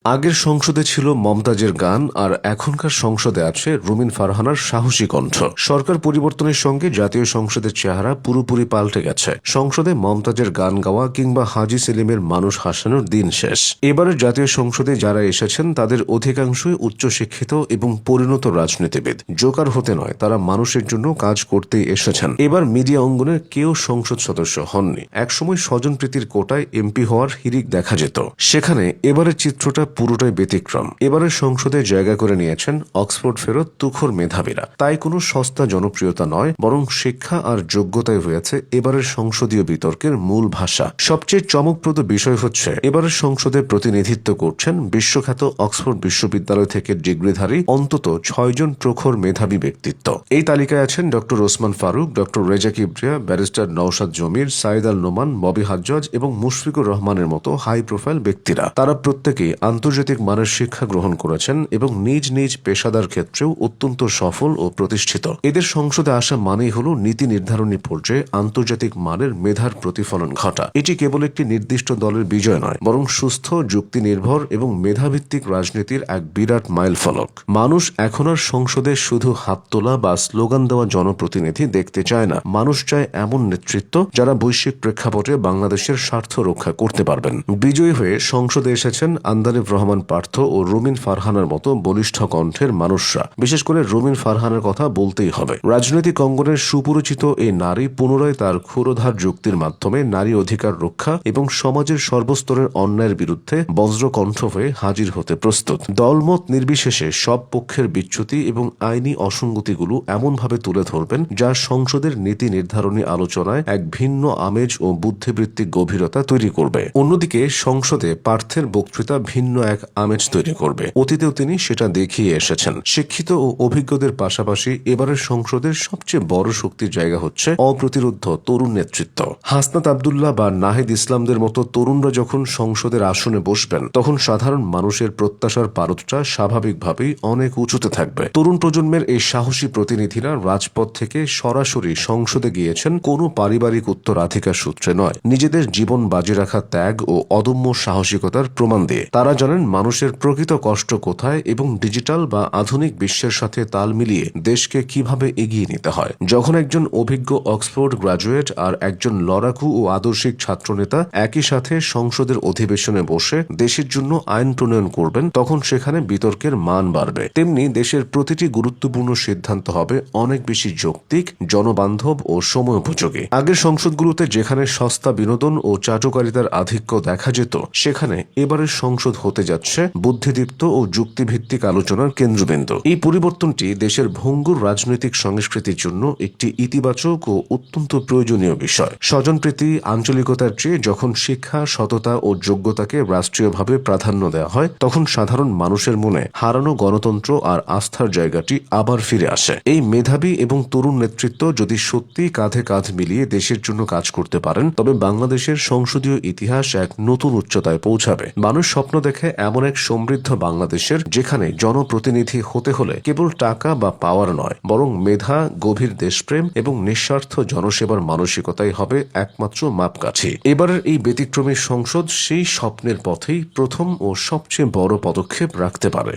আগের সংসদে ছিল মমতাজের গান, আর এখনকার সংসদে আছে রুমিন ফারহানার সাহসী কণ্ঠ। সরকার পরিবর্তনের সঙ্গে জাতীয় সংসদের চেহারা পুরোপুরি পাল্টে গেছে। সংসদে মমতাজের গান গাওয়া কিংবা হাজী সেলিমের মানুষ হাসানোর দিন শেষ। এবারের জাতীয় সংসদে যারা এসেছেন তাদের অধিকাংশই উচ্চশিক্ষিত এবং পরিণত রাজনীতিবিদ। জোকার হতে নয়, তারা মানুষের জন্য কাজ করতেই এসেছেন। এবার মিডিয়া অঙ্গনের কেউ সংসদ সদস্য হননি। একসময় স্বজনপ্রীতির কোটায় এমপি হওয়ার হিড়িক দেখা যেত, সেখানে এবারের চিত্রটা পুরোটাই ব্যতিক্রম। এবারের সংসদে জায়গা করে নিয়েছেন অক্সফোর্ড ফেরত তুখোর মেধাবীরা। তাই কোনো সস্তা জনপ্রিয়তা নয়, বরং শিক্ষা আর যোগ্যতায় হয়েছে এবারের সংসদীয় বিতর্কের মূল ভাষা। সবচেয়ে চমকপ্রদ বিষয় হচ্ছে এবারের সংসদে প্রতিনিধিত্ব করছেন বিশ্বখ্যাত অক্সফোর্ড বিশ্ববিদ্যালয় থেকে ডিগ্রিধারী অন্তত 6 জন প্রখর মেধাবী ব্যক্তিত্ব। এই তালিকায় আছেন doctor Osman Farooq, doctor Reza Kibria, barrister Nowshad Zamir, Saeed আল নোমান, ববি হাজ্জাজ এবং মুশফিকুর রহমানের মতো হাই প্রোফাইল ব্যক্তিরা। তারা প্রত্যেকেই আন্তর্জাতিক মানের শিক্ষা গ্রহণ করেছেন এবং নিজ নিজ পেশাদার ক্ষেত্রেও অত্যন্ত সফল ও প্রতিষ্ঠিত। এদের সংসদে আসা মানেই হল নীতি নির্ধারণী পর্যায়ে আন্তর্জাতিক মানের মেধার প্রতিফলন ঘটা। এটি কেবল একটি নির্দিষ্ট দলের বিজয় নয়, বরং সুস্থ, যুক্তি নির্ভর এবং মেধাভিত্তিক রাজনীতির এক বিরাট মাইলফলক। মানুষ এখন আর সংসদে শুধু হাত তোলা বা স্লোগান দেওয়া জনপ্রতিনিধি দেখতে চায় না। মানুষ চায় এমন নেতৃত্ব যারা বৈশ্বিক প্রেক্ষাপটে বাংলাদেশের স্বার্থ রক্ষা করতে পারবেন। বিজয়ী হয়ে সংসদে এসেছেন আন্দালিব রহমান পার্থ ও রুমিন ফারহানার মতো বলিষ্ঠ কণ্ঠের মানুষরা। বিশেষ করে রুমিন ফারহানার কথা বলতেই হবে। রাজনৈতিক অঙ্গনের সুপরিচিত এই নারী পুনরায় তার ক্ষুরোধার যুক্তির মাধ্যমে নারী অধিকার রক্ষা এবং সমাজের সর্বস্তরের অন্যায়ের বিরুদ্ধে বজ্রকণ্ঠ হয়ে হাজির হতে প্রস্তুত। দলমত নির্বিশেষে সব পক্ষের বিচ্যুতি এবং আইনি অসঙ্গতিগুলো এমনভাবে তুলে ধরবেন যা সংসদের নীতি নির্ধারণী আলোচনায় এক ভিন্ন আমেজ ও বুদ্ধিবৃত্তিক গভীরতা তৈরি করবে। অন্যদিকে সংসদে পার্থের বক্তৃতা ভিন্ন এক আমেজ তৈরি করবে। অতীতেও তিনি সেটা দেখিয়ে এসেছেন। শিক্ষিত ও অভিজ্ঞদের পাশাপাশি এবারের সংসদের সবচেয়ে বড় শক্তির জায়গা হচ্ছে অপ্রতিরোধ্য তরুণ নেতৃত্ব। হাসনাত আব্দুল্লাহ বা নাহিদ ইসলামদের মতো তরুণরা যখন সংসদের আসনে বসবেন, তখন সাধারণ মানুষের প্রত্যাশার পারদটা স্বাভাবিকভাবেই অনেক উঁচুতে থাকবে। তরুণ প্রজন্মের এই সাহসী প্রতিনিধিরা রাজপথ থেকে সরাসরি সংসদে গিয়েছেন কোনো পারিবারিক উত্তরাধিকার সূত্রে নয়, নিজেদের জীবন বাজি রাখা ত্যাগ ও অদম্য সাহসিকতার প্রমাণ দিয়ে। তারা জানেন মানুষের প্রকৃত কষ্ট কোথায় এবং ডিজিটাল বা আধুনিক বিশ্বের সাথে তাল মিলিয়ে দেশকে কিভাবে এগিয়ে নিতে হয়। যখন একজন অভিজ্ঞ অক্সফোর্ড গ্রাজুয়েট আর একজন লড়াকু ও আদর্শিক ছাত্রনেতা একই সাথে সংসদের অধিবেশনে বসে দেশের জন্য আইন প্রণয়ন করবেন, তখন সেখানে বিতর্কের মান বাড়বে। তেমনি দেশের প্রতিটি গুরুত্বপূর্ণ সিদ্ধান্ত হবে অনেক বেশি যৌক্তিক, জনবান্ধব ও সময়োপযোগী। আগের সংসদগুলোতে যেখানে সস্তা বিনোদন ও চাটুকারিতার আধিক্য দেখা যেত, সেখানে এবারের সংসদ হতে যাচ্ছে বুদ্ধিদীপ্ত ও যুক্তিভিত্তিক আলোচনার কেন্দ্রবিন্দু। এই পরিবর্তনটি দেশের ভঙ্গুর রাজনৈতিক সংস্কৃতির জন্য একটি ইতিবাচক ও অত্যন্ত প্রয়োজনীয় বিষয়। স্বজনপ্রীতি, আঞ্চলিকতার চেয়ে যখন শিক্ষা, সততা ও যোগ্যতাকে রাষ্ট্রীয়ভাবে প্রাধান্য দেওয়া হয়, তখন সাধারণ মানুষের মনে হারানো গণতন্ত্র আর আস্থার জায়গাটি আবার ফিরে আসে। এই মেধাবী এবং তরুণ নেতৃত্ব যদি সত্যি কাঁধে কাঁধ মিলিয়ে দেশের জন্য কাজ করতে পারেন, তবে বাংলাদেশের সংসদীয় ইতিহাস এক নতুন উচ্চতায় পৌঁছাবে। মানুষ স্বপ্ন দেখে এমন এক সমৃদ্ধ বাংলাদেশের যেখানে জনপ্রতিনিধি হতে হলে কেবল টাকা বা পাওয়ার নয়, বরং মেধা, গভীর দেশপ্রেম এবং নিঃস্বার্থ জনসেবার মানসিকতাই হবে একমাত্র মাপকাঠি। এবারের এই ব্যতিক্রমী সংসদ সেই স্বপ্নের পথেই প্রথম ও সবচেয়ে বড় পদক্ষেপ রাখতে পারে।